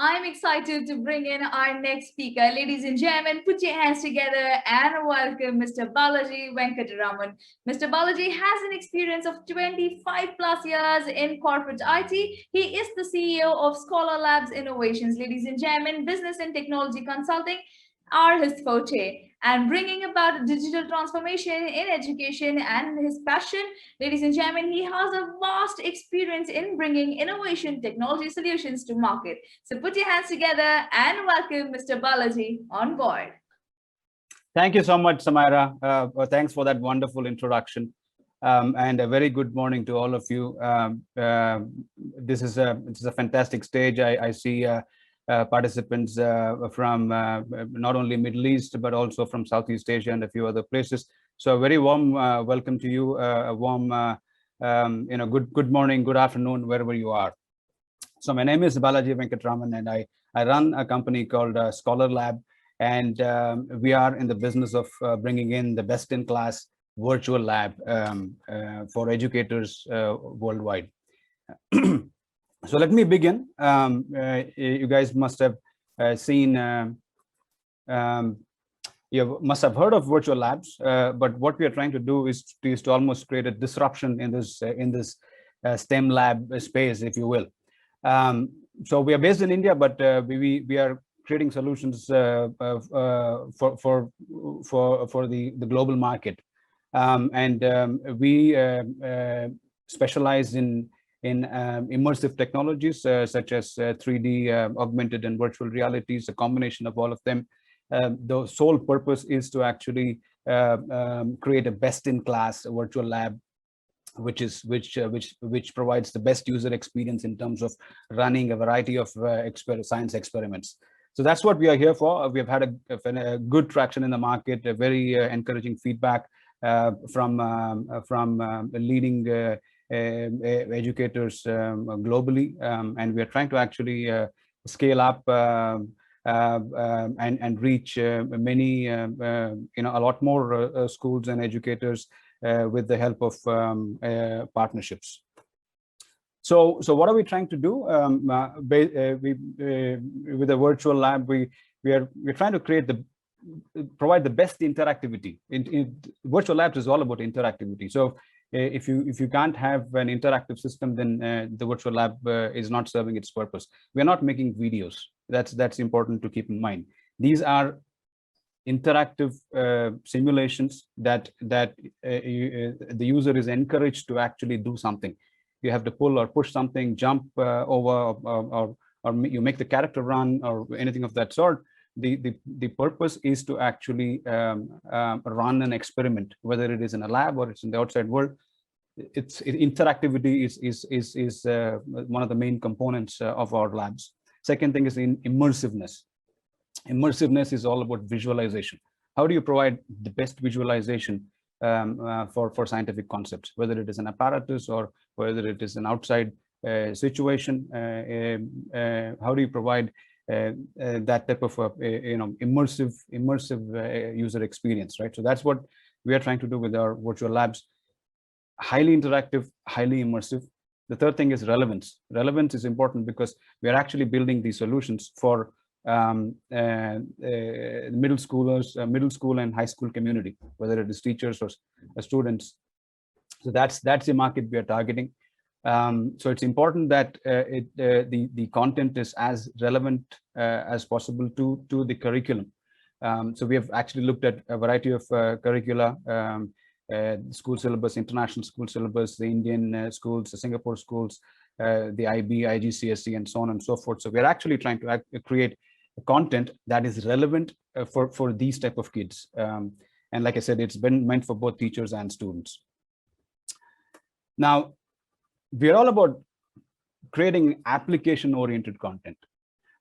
I'm excited to bring in our next speaker. Ladies and gentlemen, put your hands together and welcome Mr. Balaji Venkataraman. Mr. Balaji has an experience of 25 plus years in corporate IT. He is the CEO of Scholar Labs Innovations. Ladies and gentlemen, business and technology consulting are his forte, and bringing about digital transformation in education and his passion. Ladies and gentlemen, he has a vast experience in bringing innovation technology solutions to market. So put your hands together and welcome Mr. Balaji on board. Thank you so much, Samira. Thanks for that wonderful introduction. And a very good morning to all of you. This is a fantastic stage. I see participants from not only Middle East, but also from Southeast Asia and a few other places. So a very warm welcome to you, a warm good morning, good afternoon, wherever you are. So my name is Balaji Venkataraman, and I run a company called Scholar Lab, and we are in the business of bringing in the best-in-class virtual lab for educators worldwide. So let me begin. You guys must have seen, you must have heard of virtual labs, but what we are trying to do is to almost create a disruption in this STEM lab space, if you will. So we are based in India, but we are creating solutions for the global market, and we specialize in immersive technologies such as 3D, augmented and virtual realities, a combination of all of them. The sole purpose is to actually create a best-in-class virtual lab, which provides the best user experience in terms of running a variety of science experiments. So that's what we are here for. We have had a good traction in the market, a very encouraging feedback from leading educators globally, and we are trying to actually scale up and reach many, a lot more schools and educators with the help of partnerships. So what are we trying to do? With the virtual lab, we're trying to provide the best interactivity. Virtual labs is all about interactivity. So if you can't have an interactive system, then the virtual lab is not serving its purpose. We're not making videos. That's important to keep in mind. These are interactive simulations that the user is encouraged to actually do something. You have to pull or push something, jump over, or you make the character run, or anything of that sort. The purpose is to actually run an experiment, whether it is in a lab or it's in the outside world. Interactivity is one of the main components of our labs. Second thing is in immersiveness. Immersiveness is all about visualization. How do you provide the best visualization for scientific concepts, whether it is an apparatus or whether it is an outside situation? How do you provide that type of immersive user experience, right? So that's what we are trying to do with our virtual labs. Highly interactive, highly immersive. The third thing is relevance. Relevance is important because we are actually building these solutions for middle schoolers, middle school and high school community, whether it is teachers or students. So that's the market we are targeting. So it's important that the content is as relevant as possible to the curriculum. So we have actually looked at a variety of curricula, school syllabus, international school syllabus, the Indian schools, the Singapore schools, the IB, IGCSE, and so on and so forth. So we're actually trying to create content that is relevant for these type of kids. And like I said, it's been meant for both teachers and students. Now, we're all about creating application-oriented content.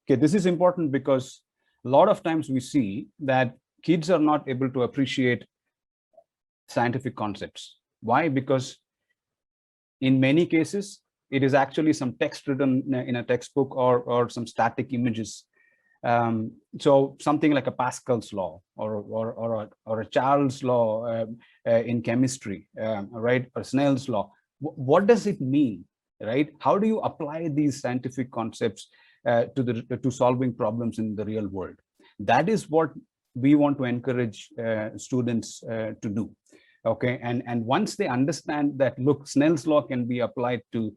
Okay, this is important because a lot of times we see that kids are not able to appreciate scientific concepts. Why? Because in many cases, it is actually some text written in a textbook or some static images. So something like a Pascal's law or a Charles' law in chemistry, right? Or Snell's law. What does it mean, right? How do you apply these scientific concepts to solving problems in the real world. That is what we want to encourage students to do. Okay, and once they understand that, look, Snell's law can be applied to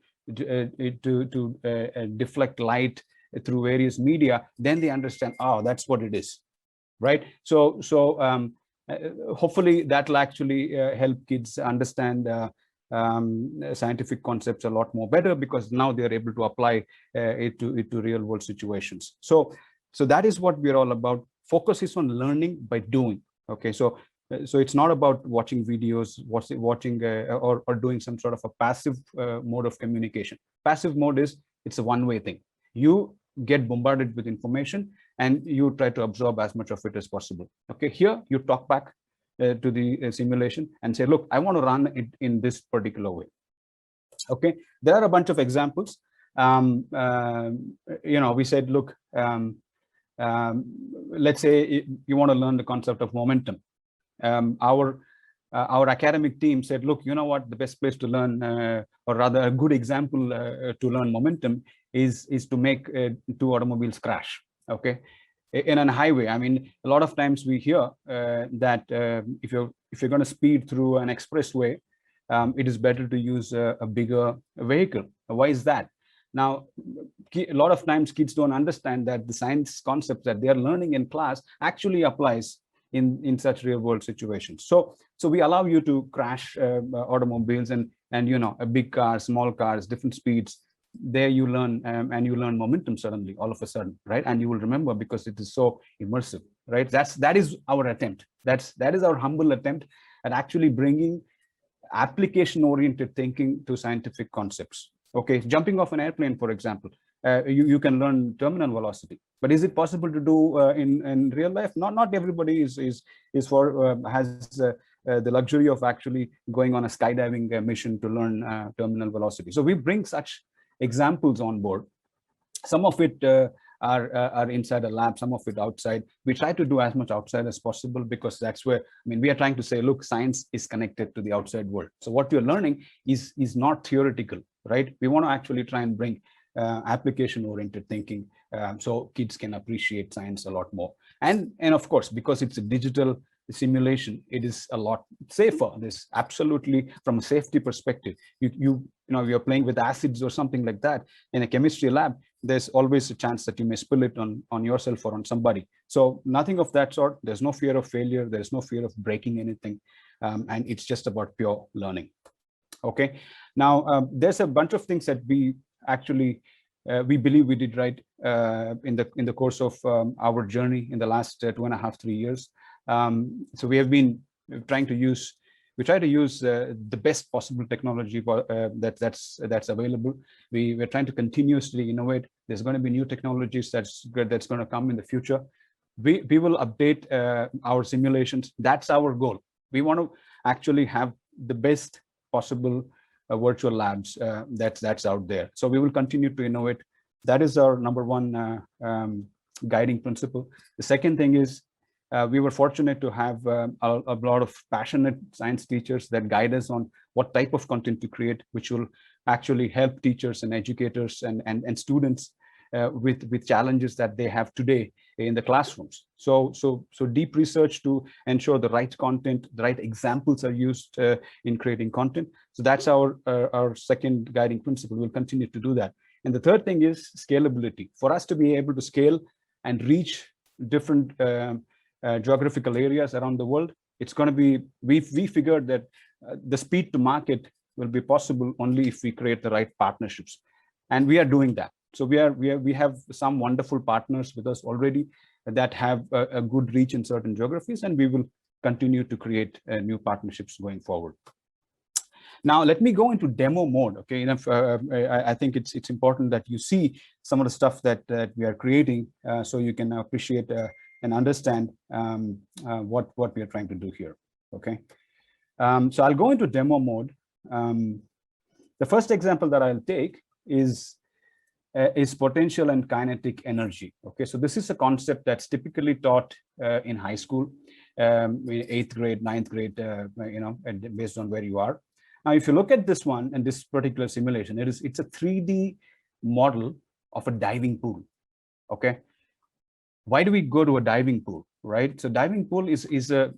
deflect light through various media, then they understand, oh, that's what it is, right? So hopefully that will actually help kids understand scientific concepts a lot more better, because now they're able to apply it to real world situations. So that is what we're all about. Focus is on learning by doing. Okay, so it's not about watching videos, watching or doing some sort of a passive mode of communication. Passive mode is, it's a one-way thing. You get bombarded with information and you try to absorb as much of it as possible. Okay, here you talk back to the simulation and say, look, I want to run it in this particular way. Okay, there are a bunch of examples. We said, look, let's say you want to learn the concept of momentum. Our academic team said, look, you know what, the best place to learn, or rather a good example to learn momentum is to make two automobiles crash. Okay, in a highway. I mean, a lot of times we hear that if you're going to speed through an expressway, it is better to use a bigger vehicle. Why is that? Now, a lot of times kids don't understand that the science concepts that they're learning in class actually applies in such real world situations. So we allow you to crash automobiles and a big car, small cars, different speeds. There you learn and you learn momentum suddenly, all of a sudden, right? And you will remember because it is so immersive, right? That is our attempt. That is our humble attempt at actually bringing application-oriented thinking to scientific concepts. Okay, jumping off an airplane, for example, you can learn terminal velocity, but is it possible to do in real life? Not everybody has the luxury of actually going on a skydiving mission to learn terminal velocity. So we bring such examples on board. Some of it are inside a lab, some of it outside. We try to do as much outside as possible, because that's where, I mean, we are trying to say, look, science is connected to the outside world. So what you're learning is not theoretical, right? We want to actually try and bring application-oriented thinking, so kids can appreciate science a lot more. And of course, because it's a digital simulation, it is a lot safer. This absolutely, from a safety perspective, you're playing with acids or something like that in a chemistry lab, there's always a chance that you may spill it on yourself or on somebody. So nothing of that sort. There's no fear of failure. There's no fear of breaking anything. And it's just about pure learning. Okay. Now, there's a bunch of things that we actually, we believe we did right in the course of our journey in the last 2.5, 3 years. So we have been trying to use, we try to use the best possible technology that's available. We're trying to continuously innovate. There's going to be new technologies that's going to come in the future. We will update our simulations. That's our goal. We want to actually have the best possible virtual labs that's out there. So we will continue to innovate. That is our number one guiding principle. The second thing is, we were fortunate to have a lot of passionate science teachers that guide us on what type of content to create, which will actually help teachers and educators and students with challenges that they have today in the classrooms. So deep research to ensure the right content, the right examples are used in creating content. So that's our second guiding principle. We'll continue to do that. And the third thing is scalability. For us to be able to scale and reach different geographical areas around the world, it's going to be, we figured that the speed to market will be possible only if we create the right partnerships, and we are doing that. So we have some wonderful partners with us already that have a good reach in certain geographies, and we will continue to create new partnerships going forward. Now, let me go into demo mode. Okay, I think it's important that you see some of the stuff that we are creating, so you can appreciate and understand what we are trying to do here. Okay, so I'll go into demo mode. The first example that I'll take is potential and kinetic energy. Okay, so this is a concept that's typically taught in high school, 8th grade, 9th grade, based on where you are. Now, if you look at this one and this particular simulation, it's a 3D model of a diving pool. Okay. Why do we go to a diving pool, right? So diving pool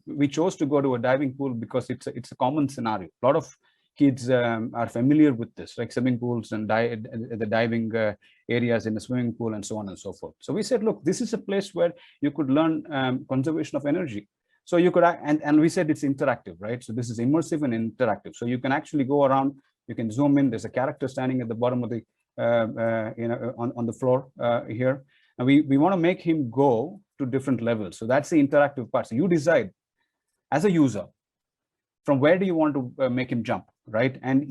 we chose to go to a diving pool because it's a common scenario. A lot of kids are familiar with this, like swimming pools and the diving areas in the swimming pool and so on and so forth. So we said, look, this is a place where you could learn conservation of energy. So you could, and we said it's interactive, right? So this is immersive and interactive. So you can actually go around, you can zoom in. There's a character standing at the bottom of the, on the floor here. And we want to make him go to different levels. So that's the interactive part. So you decide as a user, from where do you want to make him jump, right? And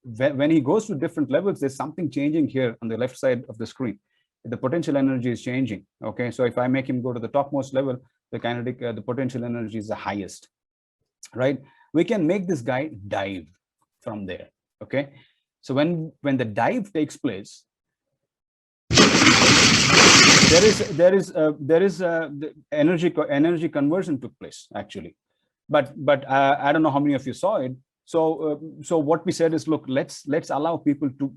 when he goes to different levels, there's something changing here on the left side of the screen. The potential energy is changing. Okay, so if I make him go to the topmost level, the kinetic, the potential energy is the highest, right? We can make this guy dive from there. Okay, so when the dive takes place, there is the energy conversion took place actually, but I don't know how many of you saw it. So what we said is, look, let's allow people to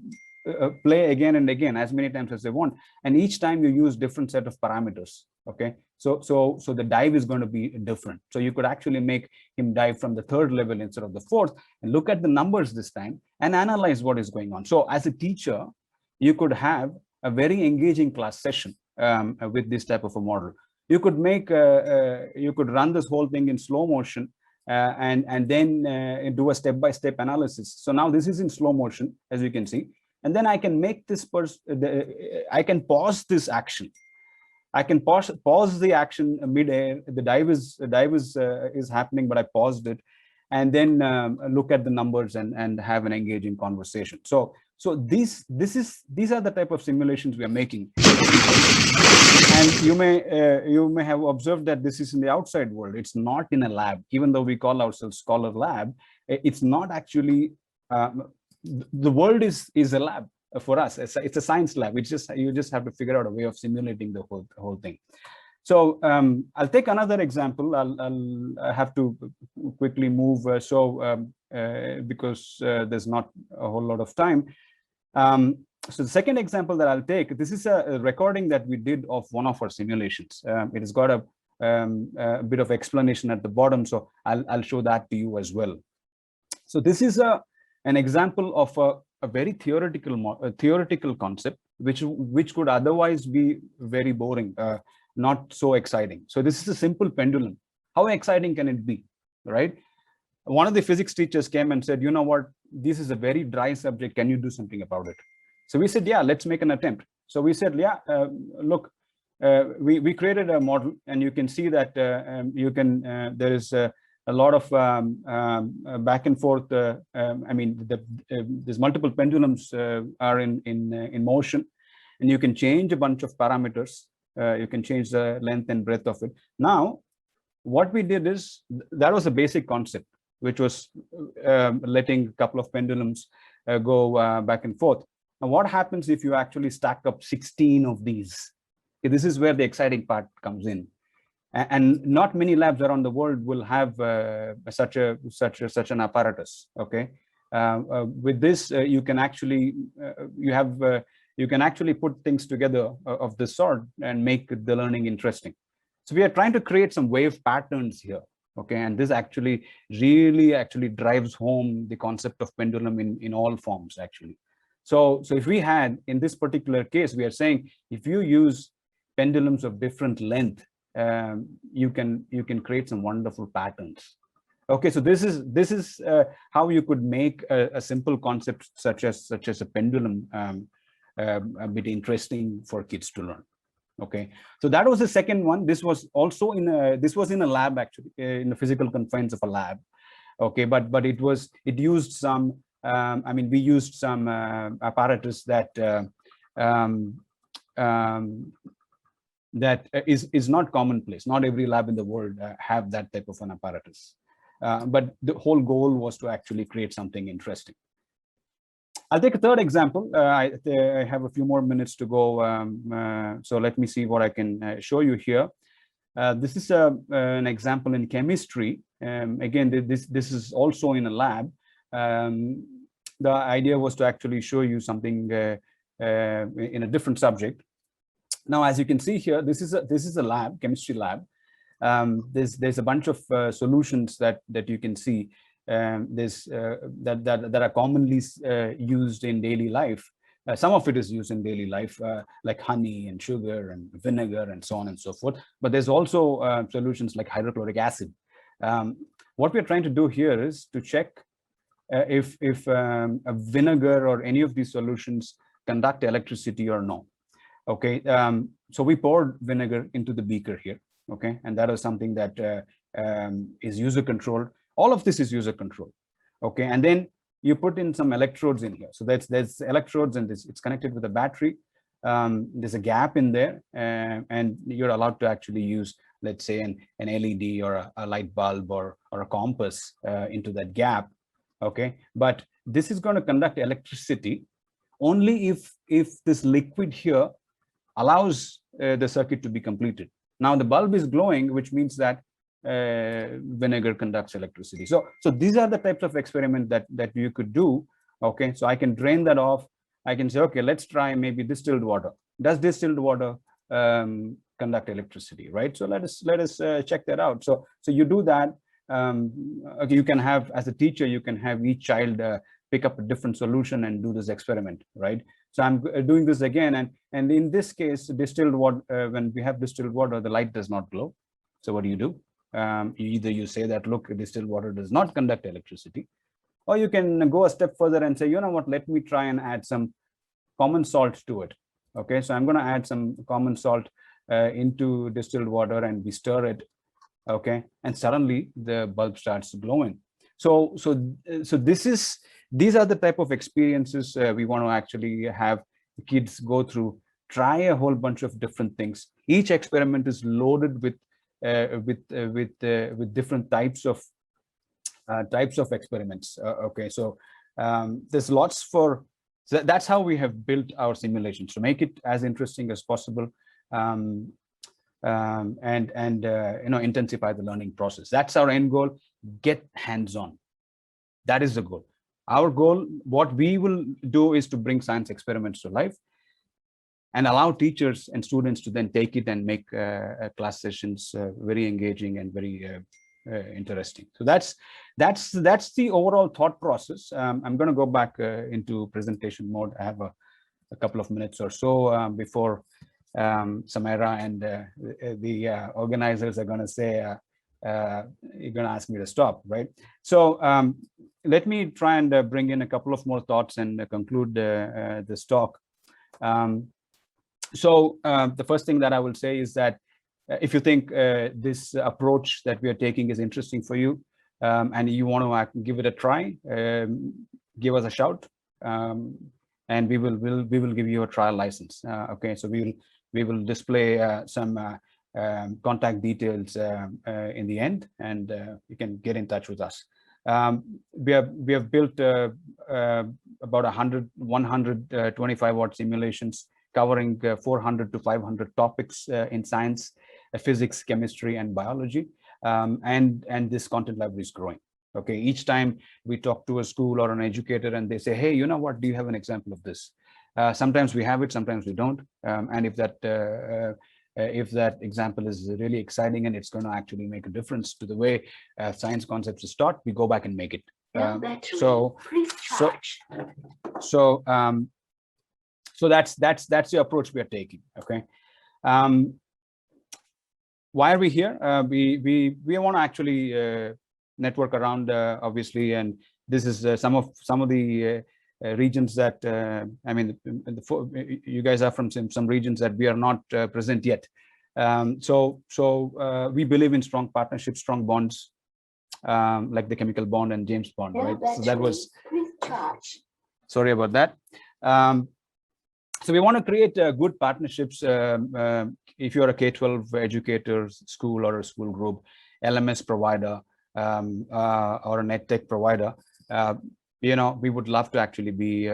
play again and again as many times as they want, and each time you use different set of parameters. Okay, so the dive is going to be different. So you could actually make him dive from the 3rd level instead of the 4th, and look at the numbers this time and analyze what is going on. So as a teacher, you could have a very engaging class session with this type of a model. You could make you could run this whole thing in slow motion and then do a step-by-step analysis. So now this is in slow motion, as you can see, and then I can make this I can pause this action. I can pause the action mid-air. The dive is happening, but I paused it, and then look at the numbers and have an engaging conversation. So these are the type of simulations we are making. And you may have observed that this is in the outside world. It's not in a lab, even though we call ourselves Scholar Lab. It's not actually. The world is a lab for us. It's a science lab. You just have to figure out a way of simulating the whole thing. So I'll take another example. I'll have to quickly move because there's not a whole lot of time. So the second example that I'll take, this is a recording that we did of one of our simulations. It has got a bit of explanation at the bottom, so I'll show that to you as well. So this is an example of a very theoretical concept, which could otherwise be very boring, not so exciting. So this is a simple pendulum. How exciting can it be, right? One of the physics teachers came and said, you know what, this is a very dry subject. Can you do something about it? So we said, yeah, let's make an attempt. So we said, yeah, look, we created a model, and you can see that there is a lot of back and forth. I mean, there's multiple pendulums are in motion, and you can change a bunch of parameters. You can change the length and breadth of it. Now, what we did is, that was a basic concept, which was letting a couple of pendulums go back and forth. Now, what happens if you actually stack up 16 of these? Okay, this is where the exciting part comes in. And not many labs around the world will have such an apparatus. Okay, with this you can actually you can actually put things together of this sort and make the learning interesting. So we are trying to create some wave patterns here. Okay, and this actually really drives home the concept of pendulum in all forms actually. So if we had, in this particular case, we are saying if you use pendulums of different length, you can create some wonderful patterns. Okay, so this is how you could make a simple concept such as a pendulum a bit interesting for kids to learn. Okay, so that was the second one. This was also in a lab actually, in the physical confines of a lab. Okay, but it used some I mean, we used some apparatus that that is not commonplace. Not every lab in the world have that type of an apparatus. But the whole goal was to actually create something interesting. I'll take a third example. I have a few more minutes to go. So let me see what I can show you here. This is an example in chemistry. Again, this is also in a lab. The idea was to actually show you something in a different subject. Now, as you can see here, this is a lab, chemistry lab. There's a bunch of solutions that you can see that are commonly used in daily life. Some of it is used in daily life, like honey and sugar and vinegar and so on and so forth. But there's also solutions like hydrochloric acid. What we're trying to do here is to check if a vinegar or any of these solutions conduct electricity or no. Okay, so we poured vinegar into the beaker here. Okay, and that is something that is user controlled. All of this is user controlled. Okay, and then you put in some electrodes in here. So there's electrodes, and it's connected with a battery. There's a gap in there, and you're allowed to actually use, let's say, an LED or a light bulb or a compass into that gap. Okay, but this is going to conduct electricity only if this liquid here allows the circuit to be completed. Now the bulb is glowing, which means that vinegar conducts electricity. So these are the types of experiment that you could do. Okay, so I can drain that off. I can say, okay, let's try maybe distilled water. Does distilled water conduct electricity, right? So let us check that out. So you do that. Okay, you can have, as a teacher, you can have each child pick up a different solution and do this experiment, right? So I'm doing this again, and in this case, distilled water, when we have distilled water, the light does not glow. So what do? Either you say that, look, distilled water does not conduct electricity, or you can go a step further and say, you know what, let me try and add some common salt to it. Okay, so I'm going to add some common salt into distilled water, and we stir it. Okay, and suddenly the bulb starts glowing. So these are the type of experiences we want to actually have kids go through. Try a whole bunch of different things. Each experiment is loaded with different types of experiments. Okay, so there's lots for. So that's how we have built our simulations, to make it as interesting as possible, and intensify the learning process. That's our end goal. Get hands-on. That is the goal. Our goal, what we will do, is to bring science experiments to life and allow teachers and students to then take it and make class sessions very engaging and very interesting. So that's the overall thought process. I'm going to go back into presentation mode. I have a couple of minutes or so before Samira and the organizers are going to say, you're going to ask me to stop, right? So let me try and bring in a couple of more thoughts and conclude this talk. So the first thing that I will say is that if you think this approach that we are taking is interesting for you, and you want to give it a try, give us a shout, and we will give you a trial license. Okay, so we will display some contact details in the end, and you can get in touch with us. We have built about 125 watt simulations covering 400 to 500 topics in science, physics, chemistry, and biology. And this content library is growing. Okay, each time we talk to a school or an educator and they say, hey, you know what, do you have an example of this? Sometimes we have it, sometimes we don't. And if that example is really exciting and it's going to actually make a difference to the way science concepts is taught, we go back and make it. So that's the approach we are taking. Okay. Why are we here? We want to actually network around, obviously, and this is some of the regions that I mean, you guys are from some regions that we are not present yet. So we believe in strong partnerships, strong bonds, like the chemical bond and James Bond, right? So that was. Sorry about that. So we want to create good partnerships. If you're a K-12 educator, school or a school group, LMS provider, or an EdTech provider, we would love to actually we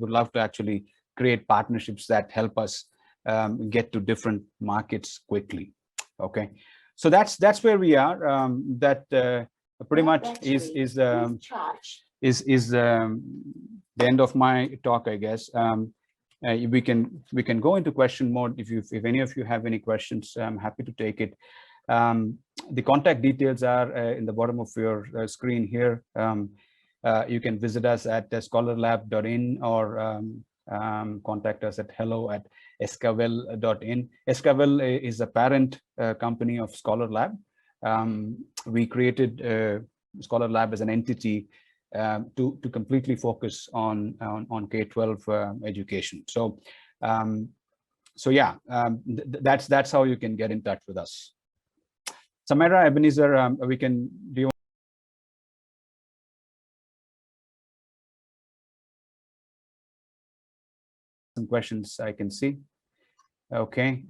would love to actually create partnerships that help us get to different markets quickly. Okay, so that's where we are. That pretty much is the end of my talk, I guess. we can go into question mode. If any of you have any questions, I'm happy to take it. The contact details are in the bottom of your screen here. You can visit us at scholarlab.in or contact us at hello@escavel.in. Escavel is a parent company of Scholar Lab. We created Scholar Lab as an entity to completely focus on K-12 education. So yeah, that's how you can get in touch with us. Samira, Ebenezer, we can. Do you? Some questions I can see. Okay.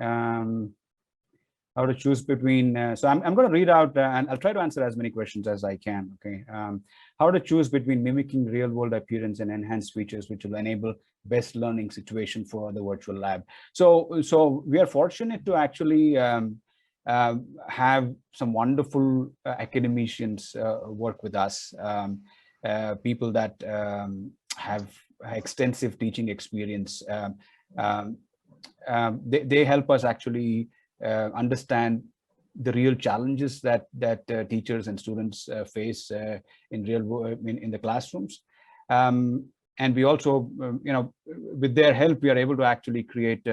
How to choose between, so I'm going to read out and I'll try to answer as many questions as I can. Okay. How to choose between mimicking real world appearance and enhanced features which will enable best learning situation for the virtual lab. So we are fortunate to actually have some wonderful academicians work with us, people that have extensive teaching experience. They help us actually understand the real challenges that teachers and students face in the classrooms, and we also, with their help, we are able to actually create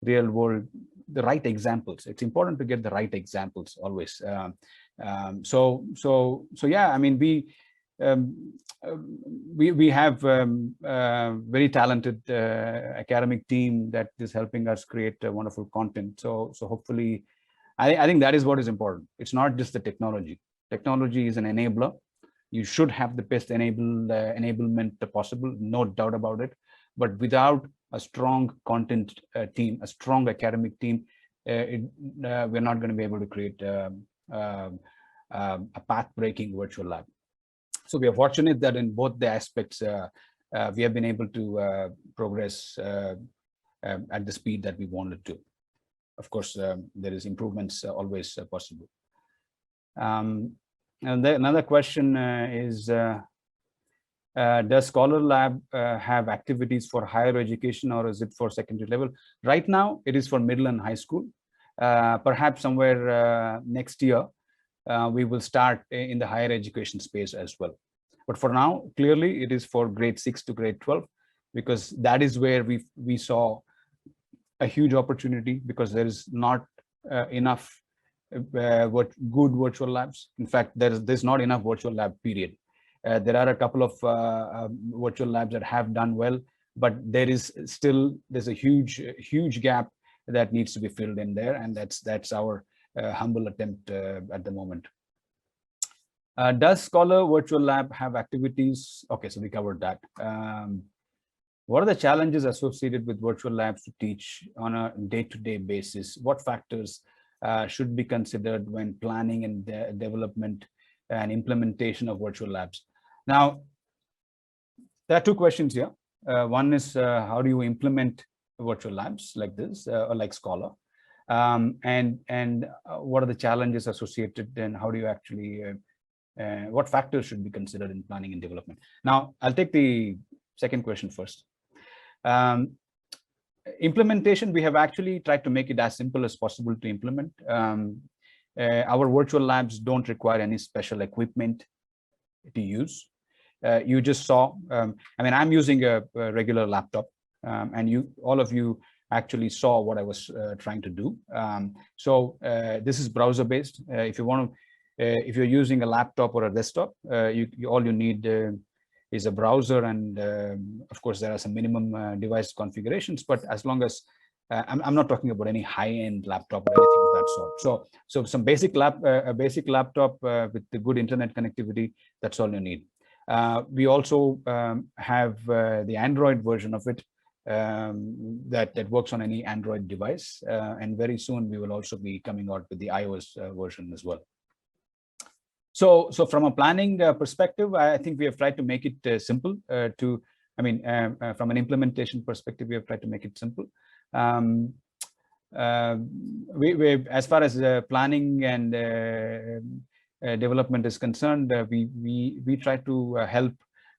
real world, the right examples. It's important to get the right examples always. So yeah, I mean, we have very talented academic team that is helping us create wonderful content. So hopefully, I think that is what is important. It's not just the technology. Technology is an enabler. You should have the best enablement possible, no doubt about it. But without a strong content team, a strong academic team, we're not going to be able to create a path-breaking virtual lab. So we are fortunate that in both the aspects, we have been able to progress at the speed that we wanted to. Of course, there is improvements always possible. And then another question is, does Scholar Lab have activities for higher education, or is it for secondary level? Right now, it is for middle and high school. Perhaps somewhere next year, we will start in the higher education space as well. But for now, clearly, it is for grade 6 to grade 12, because that is where we saw a huge opportunity, because there is not enough good virtual labs. In fact, there's not enough virtual lab, period. There are a couple of virtual labs that have done well, but there's a huge gap that needs to be filled in there, and that's our humble attempt at the moment. Does Scholar Virtual Lab have activities? Okay, so we covered that. What are the challenges associated with virtual labs to teach on a day-to-day basis? What factors should be considered when planning and development and implementation of virtual labs? Now, there are two questions here. One is, how do you implement virtual labs like this, or like Scholar? And what are the challenges associated, and how do you actually, what factors should be considered in planning and development? Now, I'll take the second question first. Implementation, we have actually tried to make it as simple as possible to implement. Our virtual labs don't require any special equipment to use. You just saw, I mean, I'm using a regular laptop, and all of you actually saw what I was trying to do. So this is browser based. If you want to, if you're using a laptop or a desktop, all you need is a browser, and of course there are some minimum device configurations, but as long as I'm not talking about any high-end laptop or anything of that sort. So some basic laptop with the good internet connectivity, that's all you need. We also have the Android version of it that works on any Android device, and very soon we will also be coming out with the iOS version as well. So from a planning perspective, I think we have tried to make it simple from an implementation perspective, we have tried to make it simple. As far as planning and development is concerned, we try to help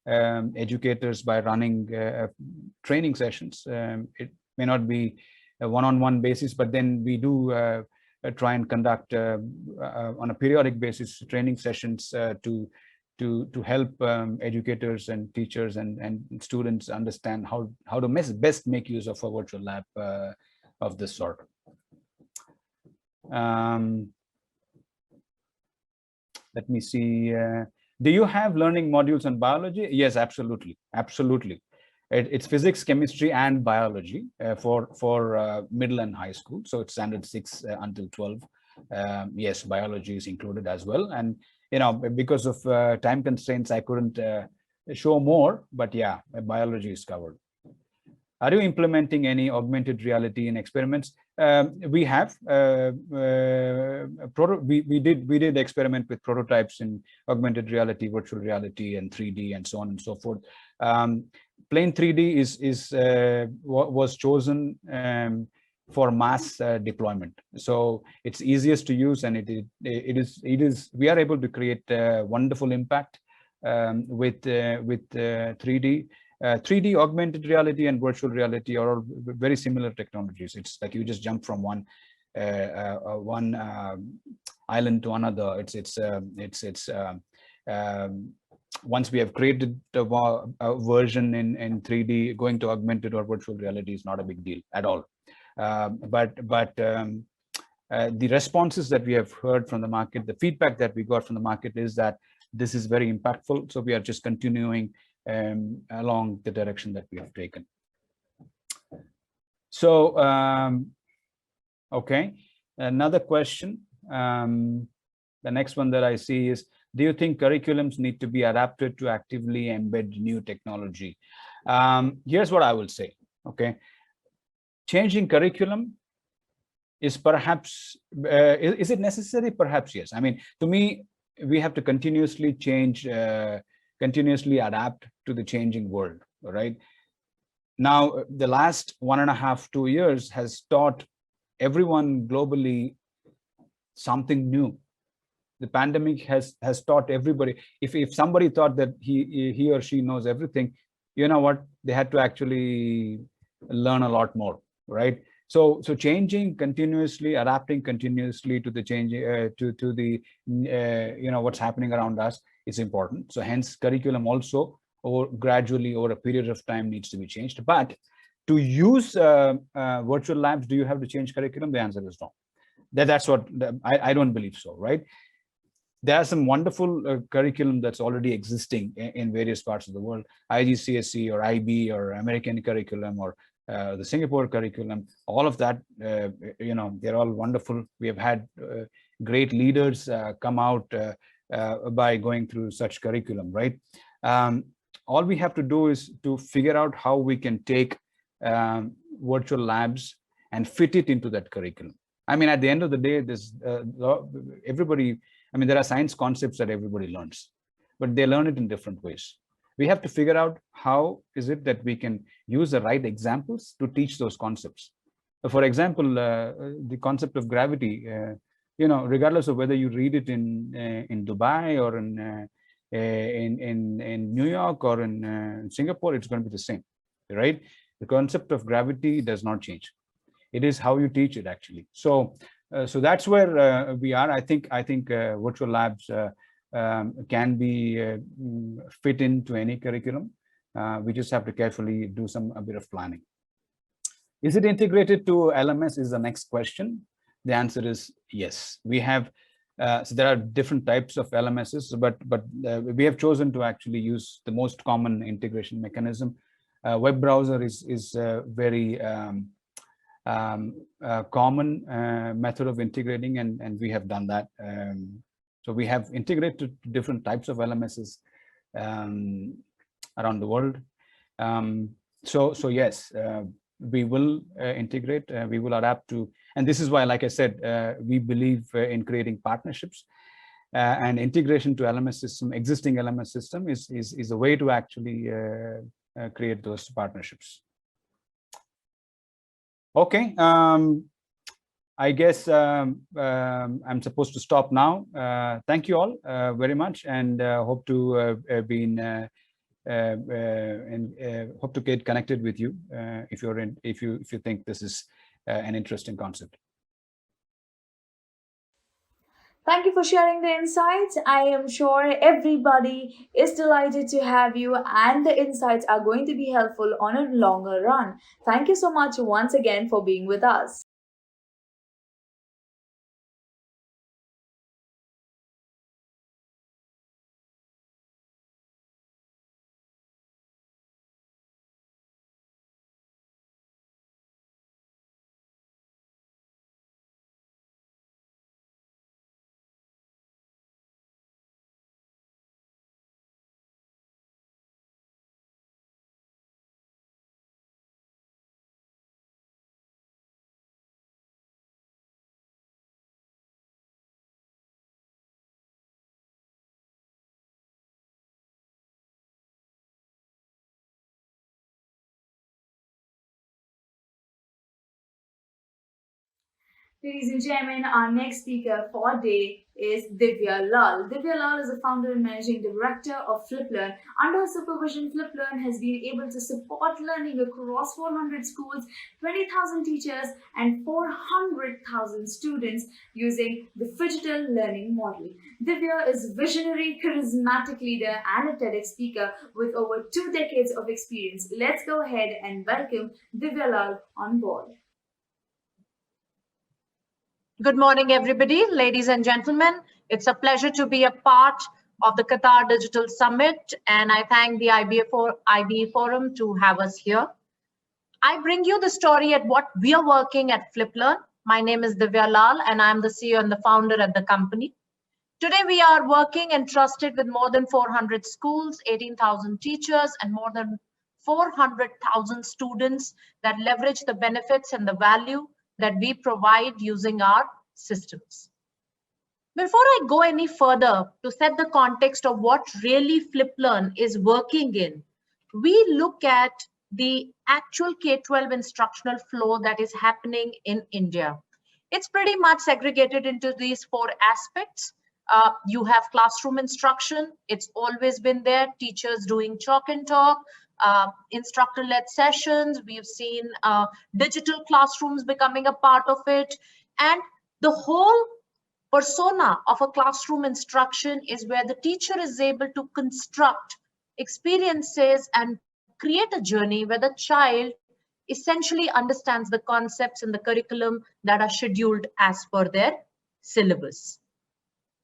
educators by running training sessions. It may not be a one-on-one basis, but then we do try and conduct on a periodic basis training sessions to help educators and teachers and students understand how to best make use of a virtual lab of this sort. Let me see. Do you have learning modules on biology? Yes, absolutely. Absolutely. It's physics, chemistry, and biology for middle and high school. So it's standard 6 until 12. Yes, biology is included as well. And, you know, because of time constraints, I couldn't show more, but yeah, biology is covered. Are you implementing any augmented reality in experiments? We have. We did experiment with prototypes in augmented reality, virtual reality, and 3D, and so on and so forth. Plain 3D was chosen for mass deployment, so it's easiest to use, and it is. We are able to create wonderful impact with 3D. 3D augmented reality and virtual reality are all very similar technologies. It's like you just jump from one island to another. Once we have created a version in 3D, going to augmented or virtual reality is not a big deal at all. But the responses that we have heard from the market, the feedback that we got from the market is that this is very impactful. So we are just continuing along the direction that we have taken. So, okay, another question. The next one that I see is, do you think curriculums need to be adapted to actively embed new technology? Here's what I will say, okay. Changing curriculum is perhaps, is it necessary? Perhaps yes. I mean, to me, we have to continuously change, continuously adapt to the changing world, right? Now, the last 1.5 to 2 years has taught everyone globally something new. The pandemic has taught everybody. If somebody thought that he or she knows everything, you know what? They had to actually learn a lot more, right? So changing continuously, adapting continuously to the changing to the you know, what's happening around us is important. So hence curriculum also, or gradually over a period of time, needs to be changed. But to use virtual labs, do you have to change curriculum? The answer is no. That's what I don't believe so, right? There are some wonderful curriculum that's already existing in various parts of the world, IGCSE or IB or American curriculum or the Singapore curriculum, all of that, you know, they're all wonderful. We have had great leaders come out by going through such curriculum, right? All we have to do is to figure out how we can take virtual labs and fit it into that curriculum. I mean, at the end of the day, this everybody, I mean, there are science concepts that everybody learns, but they learn it in different ways. We have to figure out how is it that we can use the right examples to teach those concepts. For example, the concept of gravity, you know, regardless of whether you read it in Dubai or in New York or in Singapore, it's going to be the same, right? The concept of gravity does not change. It is how you teach it, actually. So that's where we are. I think virtual labs can be fit into any curriculum. We just have to carefully do a bit of planning. Is it integrated to LMS is the next question. The answer is yes. We have, so there are different types of LMSs, but we have chosen to actually use the most common integration mechanism. Web browser is very common method of integrating, and we have done that. So we have integrated different types of LMSs around the world. So yes, we will integrate, we will adapt to, and this is why, like I said, we believe in creating partnerships, and integration to LMS system, existing LMS system is a way to actually create those partnerships. Okay, I guess I'm supposed to stop now. Thank you all very much, and hope to have been and hope to get connected with you if you think this is an interesting concept. Thank you for sharing the insights. I am sure everybody is delighted to have you, and the insights are going to be helpful on a longer run. Thank you so much once again for being with us. Ladies and gentlemen, our next speaker for day is Divya Lal. Divya Lal is the founder and managing director of Fliplearn. Under her supervision, Fliplearn has been able to support learning across 400 schools, 20,000 teachers, and 400,000 students using the digital learning model. Divya is a visionary, charismatic leader and a TEDx speaker with over 2 decades of experience. Let's go ahead and welcome Divya Lal on board. Good morning, everybody, ladies and gentlemen. It's a pleasure to be a part of the Qatar Digital Summit, and I thank the IBA Forum to have us here. I bring you the story at what we are working at Fliplearn. My name is Divya Lal, and I'm the CEO and the founder at the company. Today, we are working and trusted with more than 400 schools, 18,000 teachers, and more than 400,000 students that leverage the benefits and the value that we provide using our systems. Before I go any further, to set the context of what really Fliplearn is working in, we look at the actual K-12 instructional flow that is happening in India. It's pretty much segregated into these 4 aspects. You have classroom instruction. It's always been there. Teachers doing chalk and talk. Instructor-led sessions. We've seen digital classrooms becoming a part of it. And the whole persona of a classroom instruction is where the teacher is able to construct experiences and create a journey where the child essentially understands the concepts in the curriculum that are scheduled as per their syllabus.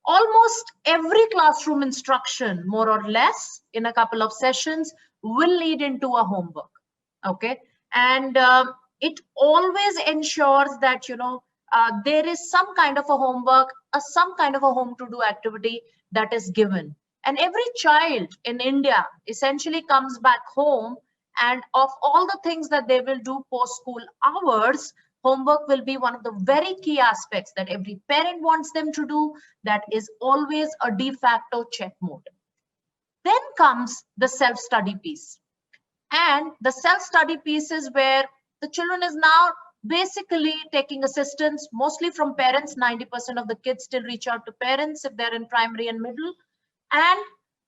Almost every classroom instruction, more or less, in a couple of sessions, will lead into a homework. Okay, and it always ensures that there is some kind of a homework, some kind of a home to do activity that is given. And every child in India essentially comes back home, and of all the things that they will do post school hours, homework will be one of the very key aspects that every parent wants them to do. That is always a de facto check mode. Then comes the self-study piece. And the self-study piece is where the children is now basically taking assistance, mostly from parents. 90% of the kids still reach out to parents if they're in primary and middle. And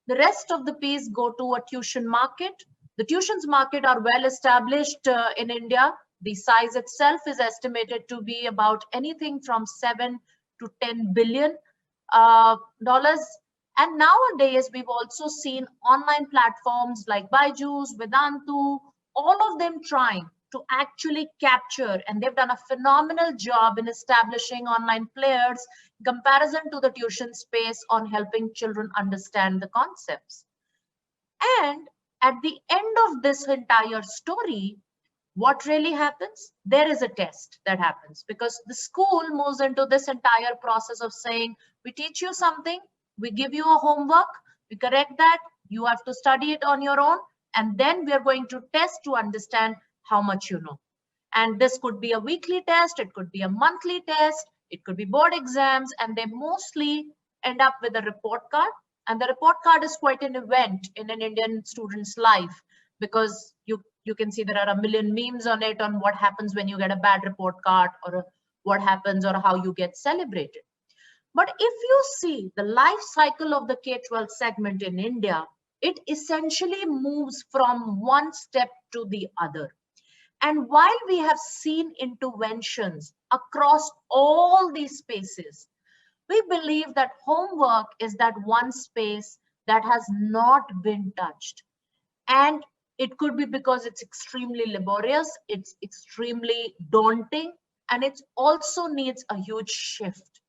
the rest of the piece go to a tuition market. The tuitions market are well established in India. The size itself is estimated to be about anything from $7 to $10 billion. And nowadays, we've also seen online platforms like Byju's, Vedantu, all of them trying to actually capture, and they've done a phenomenal job in establishing online players in comparison to the tuition space on helping children understand the concepts. And at the end of this entire story, what really happens? There is a test that happens, because the school moves into this entire process of saying, we teach you something, we give you a homework, we correct that, you have to study it on your own, and then we are going to test to understand how much you know. And this could be a weekly test, it could be a monthly test, it could be board exams, and they mostly end up with a report card. And the report card is quite an event in an Indian student's life, because you can see there are a million memes on it on what happens when you get a bad report card, or what happens or how you get celebrated. But if you see the life cycle of the K-12 segment in India, it essentially moves from one step to the other. And while we have seen interventions across all these spaces, we believe that homework is that one space that has not been touched. And it could be because it's extremely laborious, it's extremely daunting, and it also needs a huge shift.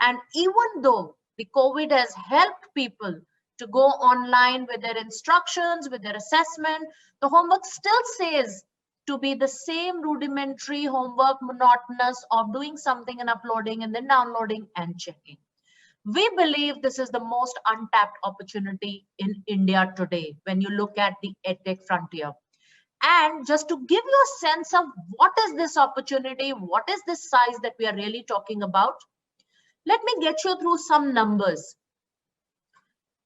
And even though the COVID has helped people to go online with their instructions, with their assessment, the homework still says to be the same rudimentary homework, monotonous of doing something and uploading and then downloading and checking. We believe this is the most untapped opportunity in India today when you look at the edtech frontier. And just to give you a sense of what is this opportunity, what is this size that we are really talking about, let me get you through some numbers.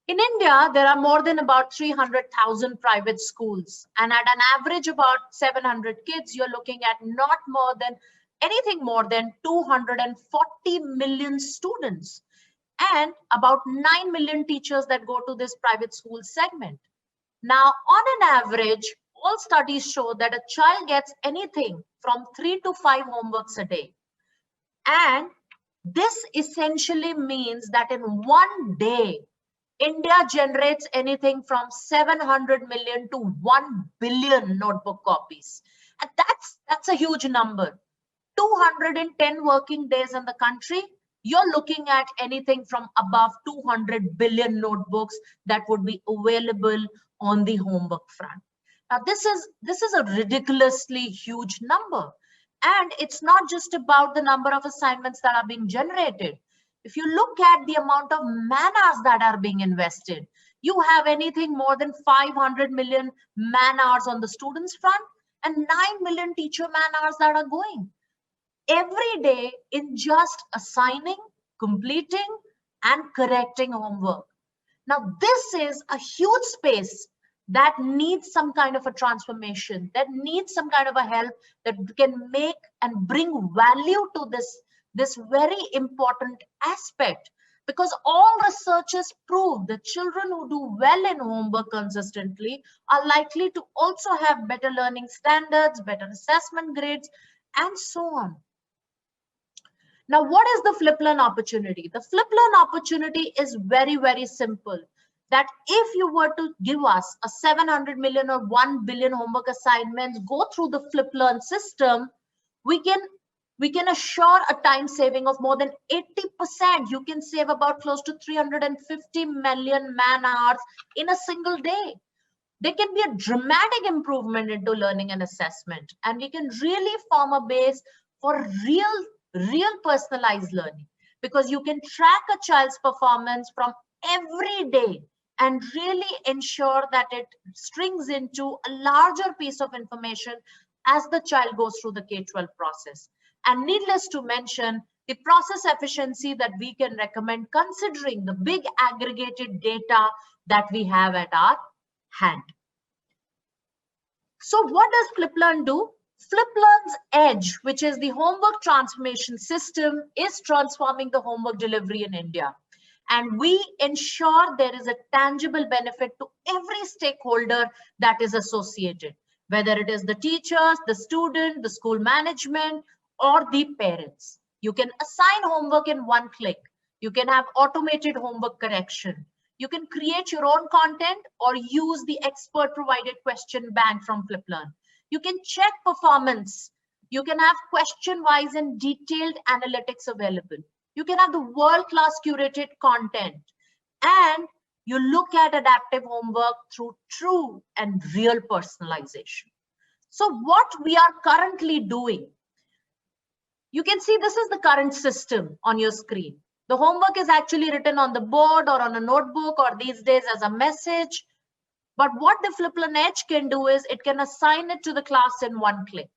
In India, there are more than about 300,000 private schools, and at an average about 700 kids, you're looking at not more than anything more than 240 million students and about 9 million teachers that go to this private school segment. Now, on an average, all studies show that a child gets anything from 3 to 5 homeworks a day. And this essentially means that in one day, India generates anything from 700 million to 1 billion notebook copies. And that's a huge number. 210 working days in the country, you're looking at anything from above 200 billion notebooks that would be available on the homework front. Now, this is a ridiculously huge number. And it's not just about the number of assignments that are being generated. If you look at the amount of man-hours that are being invested, you have anything more than 500 million man-hours on the students front and 9 million teacher man-hours that are going every day in just assigning, completing, and correcting homework. Now, this is a huge space that needs some kind of a transformation, that needs some kind of a help that can make and bring value to this very important aspect. Because all researchers prove that children who do well in homework consistently are likely to also have better learning standards, better assessment grades, and so on. Now, what is the Fliplearn opportunity? The Fliplearn opportunity is very, very simple. That if you were to give us a 700 million or 1 billion homework assignments, go through the Fliplearn system, we can assure a time saving of more than 80%. You can save about close to 350 million man hours in a single day. There can be a dramatic improvement into learning and assessment, and we can really form a base for real personalized learning, because you can track a child's performance from every day and really ensure that it strings into a larger piece of information as the child goes through the K-12 process. And needless to mention, the process efficiency that we can recommend considering the big aggregated data that we have at our hand. So what does Fliplearn do? Fliplearn's Edge, which is the homework transformation system, is transforming the homework delivery in India. And we ensure there is a tangible benefit to every stakeholder that is associated, whether it is the teachers, the student, the school management, or the parents. You can assign homework in one click. You can have automated homework correction. You can create your own content or use the expert provided question bank from Fliplearn. You can check performance. You can have question-wise and detailed analytics available. You can have the world-class curated content. And you look at adaptive homework through true and real personalization. So what we are currently doing, you can see this is the current system on your screen. The homework is actually written on the board or on a notebook or these days as a message. But what the Fliplearn Edge can do is it can assign it to the class in one click.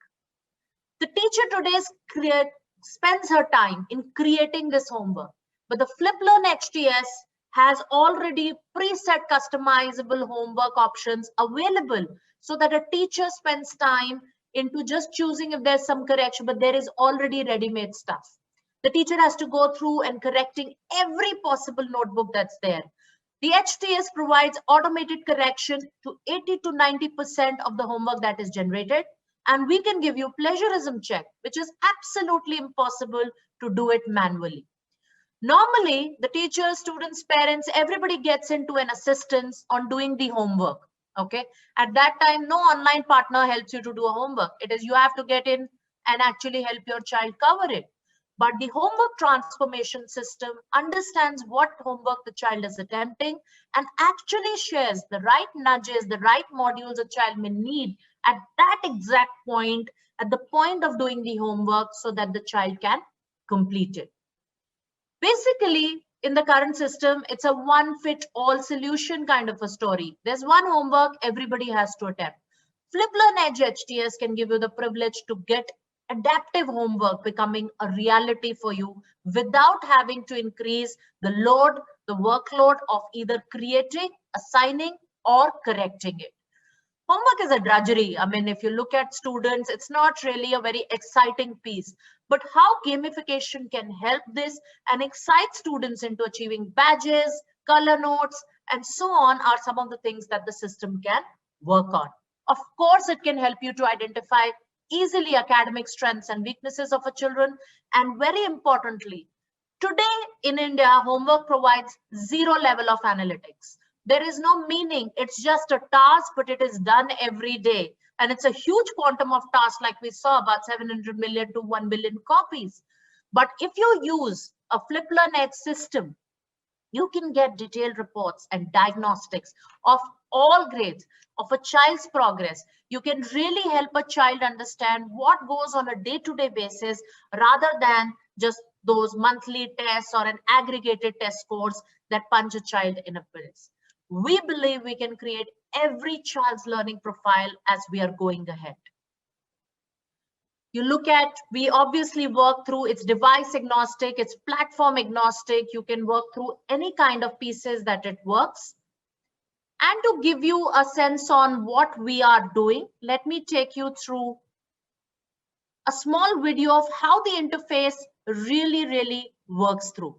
The teacher today spends her time in creating this homework, but the Fliplearn HTS has already preset customizable homework options available so that a teacher spends time into just choosing if there's some correction, but there is already ready-made stuff. The teacher has to go through and correcting every possible notebook that's there. The HTS provides automated correction to 80 to 90% of the homework that is generated. And we can give you plagiarism check, which is absolutely impossible to do it manually. Normally, the teachers, students, parents, everybody gets into an assistance on doing the homework. Okay. At that time, no online partner helps you to do a homework. It is you have to get in and actually help your child cover it. But the homework transformation system understands what homework the child is attempting and actually shares the right nudges, the right modules a child may need at that exact point, at the point of doing the homework, so that the child can complete it. Basically, in the current system, it's a one-fit-all solution kind of a story. There's one homework everybody has to attempt. Fliplearn Edge HTS can give you the privilege to get adaptive homework becoming a reality for you without having to increase the load, the workload of either creating, assigning, or correcting it. Homework is a drudgery. I mean, if you look at students, it's not really a very exciting piece. But how gamification can help this and excite students into achieving badges, color notes, and so on are some of the things that the system can work on. Of course, it can help you to identify easily academic strengths and weaknesses of a children. And very importantly, today in India, homework provides zero level of analytics. There is no meaning. It's just a task, but it is done every day. And it's a huge quantum of tasks, like we saw, about 700 million to 1 billion copies. But if you use a Fliplearn Edge system, you can get detailed reports and diagnostics of all grades of a child's progress. You can really help a child understand what goes on a day-to-day basis rather than just those monthly tests or an aggregated test scores that punch a child in a place. We believe we can create every child's learning profile as we are going ahead. You look at, we obviously work through, it's device agnostic, it's platform agnostic. You can work through any kind of pieces that it works. And to give you a sense on what we are doing, let me take you through a small video of how the interface really works through.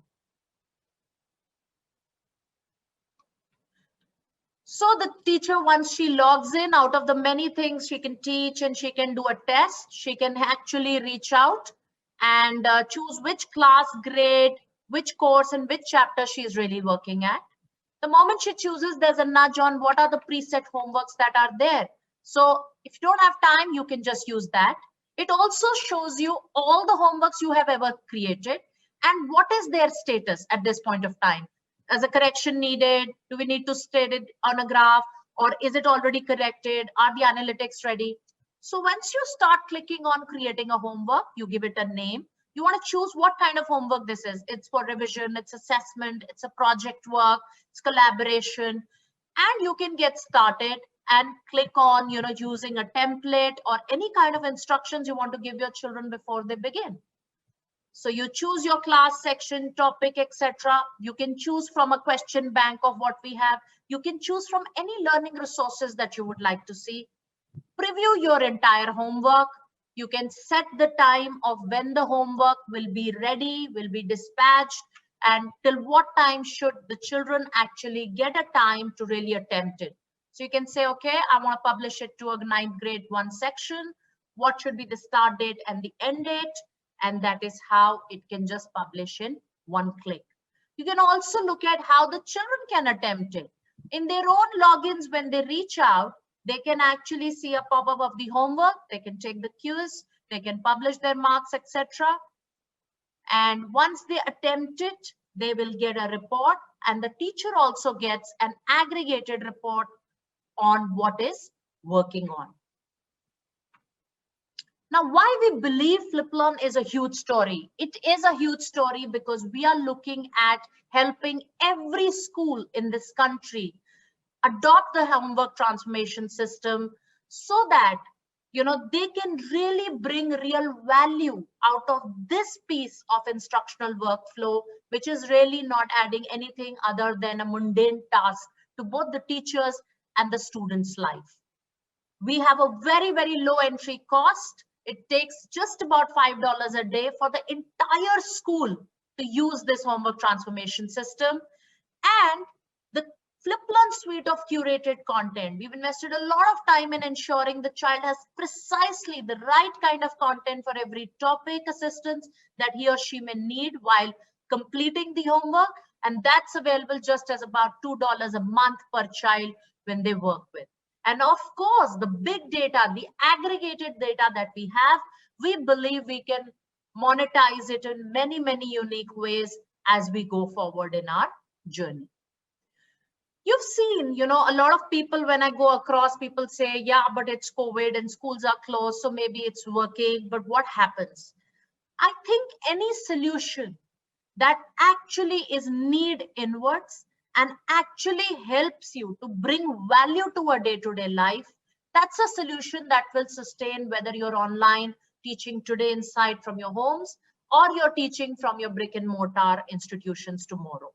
So the teacher, once she logs in, out of the many things she can teach and she can do a test, she can actually reach out and choose which class, grade, which course and which chapter she is really working at. The moment she chooses, there's a nudge on what are the preset homeworks that are there. So if you don't have time, you can just use that. It also shows you all the homeworks you have ever created and what is their status at this point of time. Is a correction needed? Do we need to state it on a graph, or is it already corrected? Are the analytics ready? So once you start clicking on creating a homework, you give it a name. You want to choose what kind of homework this is. It's for revision, it's assessment, it's a project work, it's collaboration, and you can get started and click on, using a template or any kind of instructions you want to give your children before they begin. So you choose your class, section, topic, etc. You can choose from a question bank of what we have. You can choose from any learning resources that you would like to see. Preview your entire homework. You can set the time of when the homework will be ready, will be dispatched, and till what time should the children actually get a time to really attempt it. So you can say, okay, I want to publish it to a 9th grade 1 section. What should be the start date and the end date? And that is how it can just publish in one click. You can also look at how the children can attempt it. In their own logins, when they reach out, they can actually see a pop-up of the homework. They can take the quiz, they can publish their marks, etc. And once they attempt it, they will get a report, and the teacher also gets an aggregated report on what is working on. Now, why we believe Fliplearn is a huge story? It is a huge story because we are looking at helping every school in this country adopt the homework transformation system so that, they can really bring real value out of this piece of instructional workflow, which is really not adding anything other than a mundane task to both the teachers and the students' life. We have a very low entry cost. It takes just about $5 a day for the entire school to use this homework transformation system. And the Fliplearn suite of curated content. We've invested a lot of time in ensuring the child has precisely the right kind of content for every topic assistance that he or she may need while completing the homework. And that's available just as about $2 a month per child when they work with. And of course, the big data, the aggregated data that we have, we believe we can monetize it in many, many unique ways as we go forward in our journey. You've seen, a lot of people, when I go across, people say, yeah, but it's COVID and schools are closed, so maybe it's working. But what happens? I think any solution that actually is need inwards and actually helps you to bring value to a day-to-day life, that's a solution that will sustain whether you're online teaching today inside from your homes or you're teaching from your brick and mortar institutions tomorrow.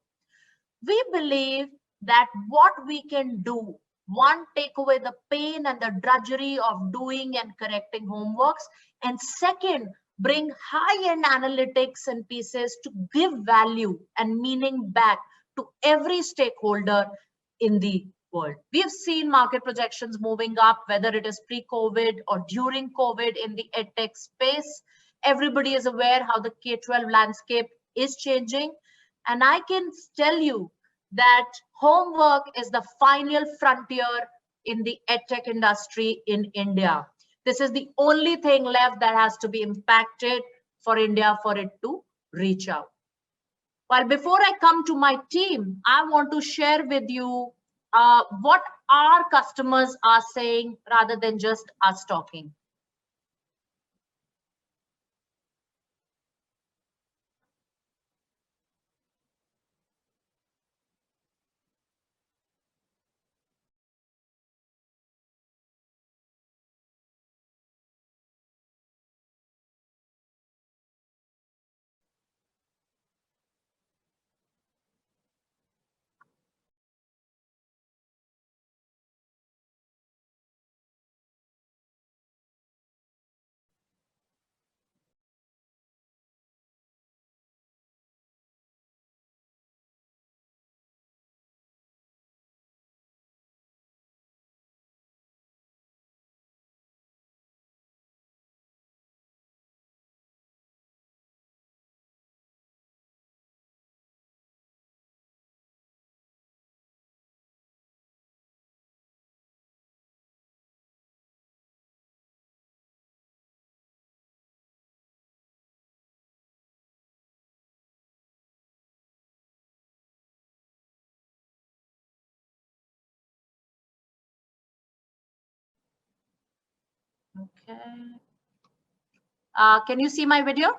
We believe that what we can do, one, take away the pain and the drudgery of doing and correcting homeworks, and second, bring high-end analytics and pieces to give value and meaning back to every stakeholder in the world. We've seen market projections moving up, whether it is pre-COVID or during COVID in the edtech space. Everybody is aware how the K-12 landscape is changing. And I can tell you that homework is the final frontier in the edtech industry in India. This is the only thing left that has to be impacted for India for it to reach out. Well, before I come to my team, I want to share with you what our customers are saying rather than just us talking. Okay. Can you see my video?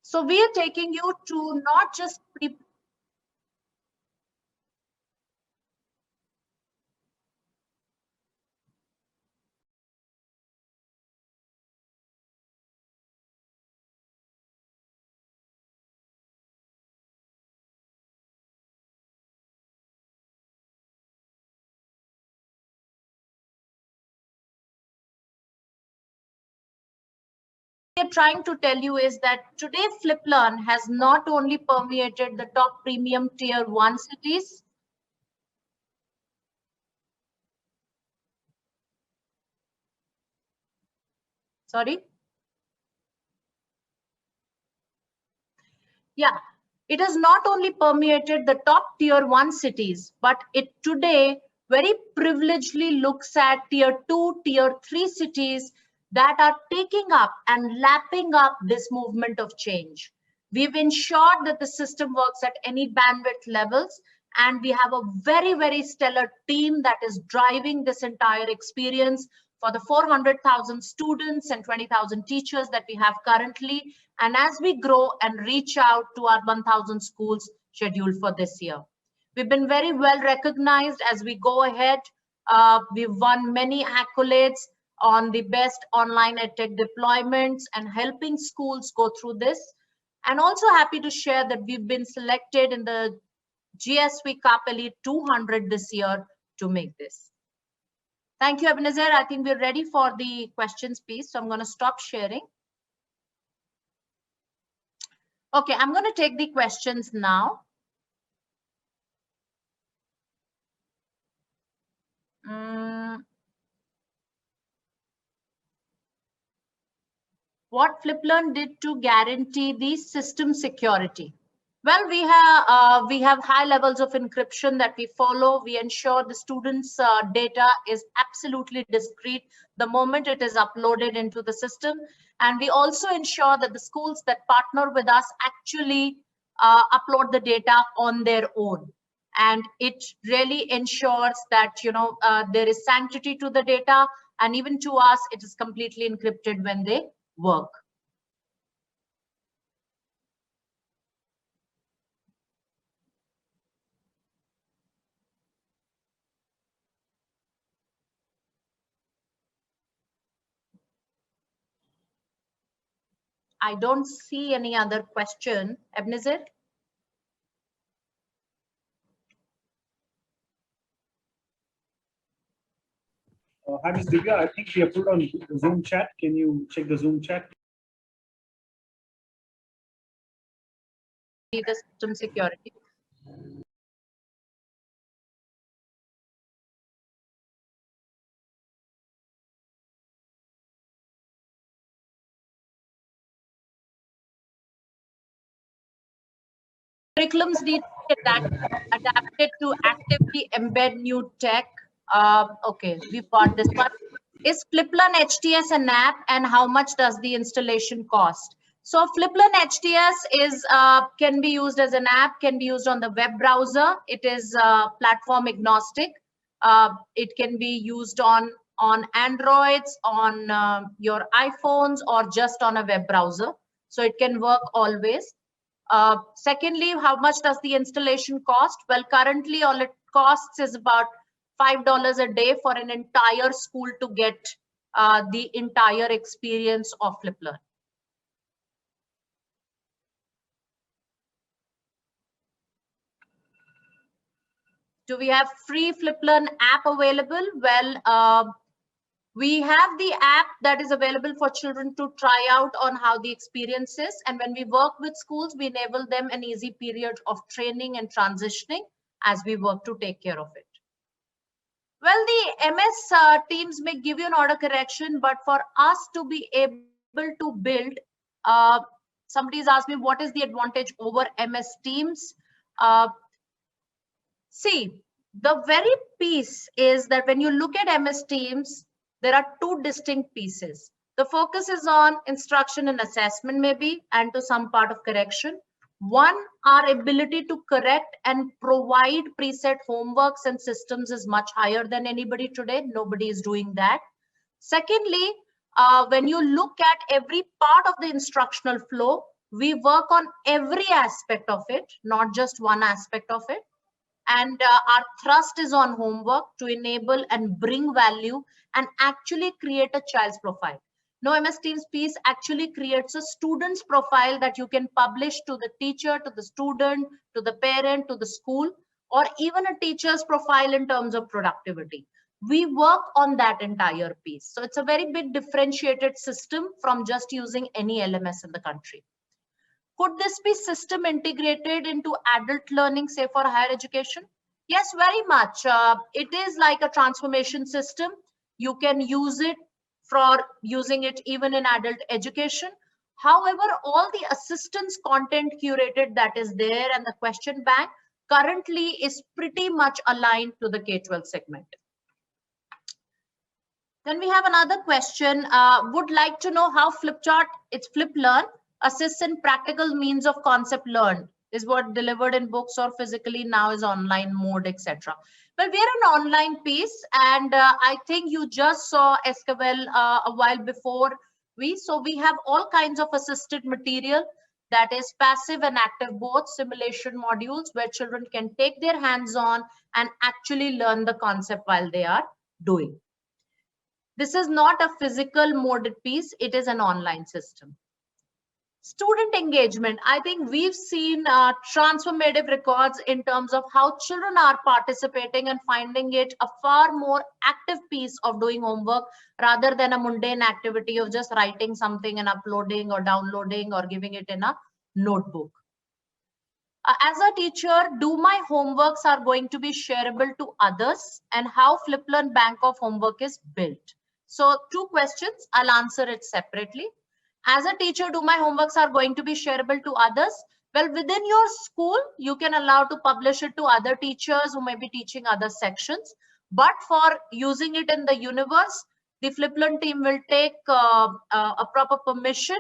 So we are taking you to not just trying to tell you is that today Fliplearn has not only permeated the top premium tier 1 cities. Sorry. Yeah, it has not only permeated the top tier 1 cities, but it today very privilegedly looks at tier 2, tier 3 cities that are taking up and lapping up this movement of change. We've ensured that the system works at any bandwidth levels, and we have a very, very stellar team that is driving this entire experience for the 400,000 students and 20,000 teachers that we have currently, and as we grow and reach out to our 1,000 schools scheduled for this year. We've been very well recognized as we go ahead. We've won many accolades on the best online edtech deployments and helping schools go through this. And also happy to share that we've been selected in the GSV Cup Elite 200 this year to make this. Thank you, Ebenezer. I think we're ready for the questions piece. So I'm going to stop sharing. Okay, I'm going to take the questions now. What Fliplearn did to guarantee the system security? Well, we have high levels of encryption that we follow. We ensure the students' data is absolutely discreet the moment it is uploaded into the system, and we also ensure that the schools that partner with us actually upload the data on their own. And it really ensures that there is sanctity to the data, and even to us, it is completely encrypted when they work. I don't see any other question. Ebenezer? Hi, Ms. Divya. I think we have put on Zoom chat. Can you check the Zoom chat? The system security. Curriculums need to be adapted to actively embed new tech. Okay, we've got this one. Is Fliplearn HTS an app, and how much does the installation cost? So Fliplearn HTS is can be used as an app, can be used on the web browser. It is platform agnostic. It can be used on Androids, on your iPhones, or just on a web browser. So it can work always. Secondly, how much does the installation cost? Well, currently all it costs is about $5 a day for an entire school to get the entire experience of Fliplearn. Do we have free Fliplearn app available? Well, we have the app that is available for children to try out on how the experience is. And when we work with schools, we enable them an easy period of training and transitioning as we work to take care of it. Well, the MS teams may give you an order correction, but for us to be able to build, somebody's asked me what is the advantage over MS teams. See, the very piece is that when you look at MS teams, there are two distinct pieces. The focus is on instruction and assessment maybe, and to some part of correction. One, our ability to correct and provide preset homeworks and systems is much higher than anybody today. Nobody is doing that. Secondly, when you look at every part of the instructional flow, we work on every aspect of it, not just one aspect of it. And our thrust is on homework to enable and bring value and actually create a child's profile. No, MS Teams piece actually creates a student's profile that you can publish to the teacher, to the student, to the parent, to the school, or even a teacher's profile in terms of productivity. We work on that entire piece. So it's a very big differentiated system from just using any LMS in the country. Could this be system integrated into adult learning, say for higher education? Yes, very much. It is like a transformation system. You can use it for using it even in adult education. However, all the assistance content curated that is there and the question bank currently is pretty much aligned to the K-12 segment. Then we have another question. Would like to know how Fliplearn assists in practical means of concept learned. Is what delivered in books or physically now is online mode, etc. Well, we're an online piece, and I think you just saw Escavel a while before so we have all kinds of assisted material that is passive and active, both simulation modules where children can take their hands on and actually learn the concept while they are doing. This is not a physical moded piece, it is an online system. Student engagement. I think we've seen transformative records in terms of how children are participating and finding it a far more active piece of doing homework rather than a mundane activity of just writing something and uploading or downloading or giving it in a notebook. As a teacher, do my homeworks are going to be shareable to others, and how Fliplearn bank of homework is built? So 2 questions, I'll answer it separately. As a teacher, do my homeworks are going to be shareable to others? Well, within your school, you can allow to publish it to other teachers who may be teaching other sections. But for using it in the universe, the Fliplearn team will take a proper permission,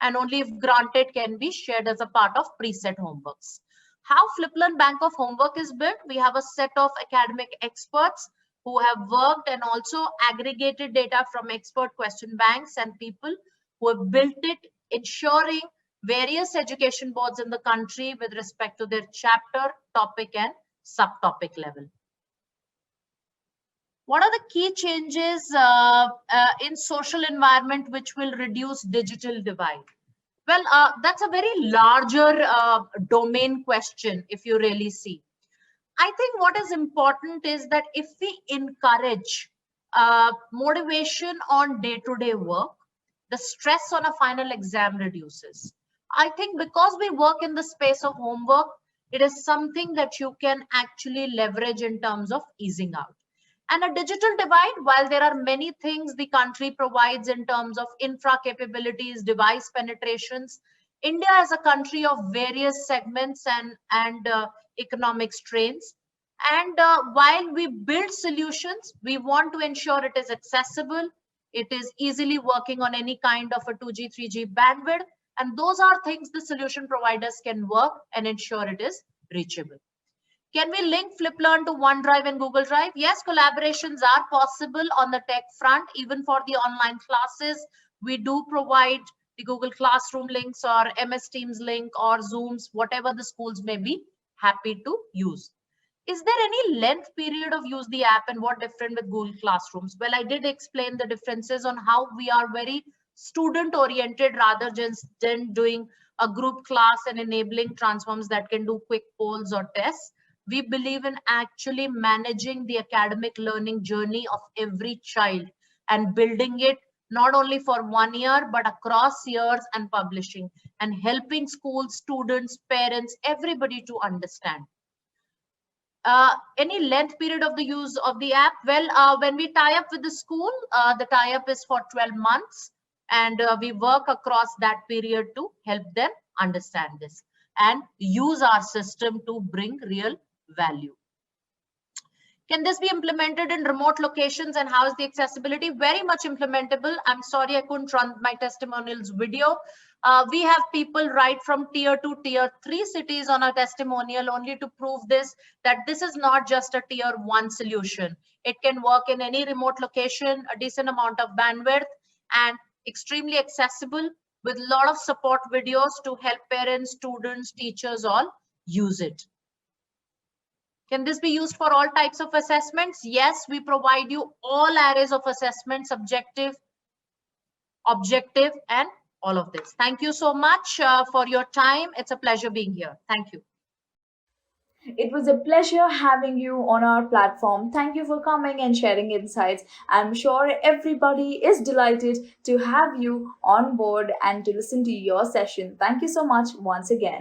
and only if granted can be shared as a part of preset homeworks. How Fliplearn bank of homework is built? We have a set of academic experts who have worked and also aggregated data from expert question banks and people who have built it, ensuring various education boards in the country with respect to their chapter, topic and subtopic level. What are the key changes in social environment which will reduce digital divide? Well, that's a very larger domain question if you really see. I think what is important is that if we encourage motivation on day-to-day work, the stress on a final exam reduces. I think because we work in the space of homework, it is something that you can actually leverage in terms of easing out. And a digital divide, while there are many things the country provides in terms of infra capabilities, device penetrations, India is a country of various segments and economic strains. And while we build solutions, we want to ensure it is accessible, it is easily working on any kind of a 2G, 3G bandwidth. And those are things the solution providers can work and ensure it is reachable. Can we link Fliplearn to OneDrive and Google Drive? Yes, collaborations are possible on the tech front. Even for the online classes, we do provide the Google Classroom links or MS Teams link or Zooms, whatever the schools may be happy to use. Is there any length period of use the app and what different with Google Classrooms? Well, I did explain the differences on how we are very student oriented rather than doing a group class and enabling transforms that can do quick polls or tests. We believe in actually managing the academic learning journey of every child and building it not only for 1 year, but across years and publishing and helping schools, students, parents, everybody to understand. Any length period of the use of the app? Well, when we tie up with the school, the tie-up is for 12 months and we work across that period to help them understand this and use our system to bring real value. Can this be implemented in remote locations and how is the accessibility? Very much implementable. I'm sorry I couldn't run my testimonials video. We have people right from tier 2, tier 3 cities on our testimonial only to prove this, that this is not just a tier 1 solution. It can work in any remote location, a decent amount of bandwidth and extremely accessible with a lot of support videos to help parents, students, teachers all use it. Can this be used for all types of assessments? Yes, we provide you all areas of assessment, subjective, objective, and all of this. Thank you so much for your time. It's a pleasure being here. Thank you. It was a pleasure having you on our platform. Thank you for coming and sharing insights. I'm sure everybody is delighted to have you on board and to listen to your session. Thank you so much once again.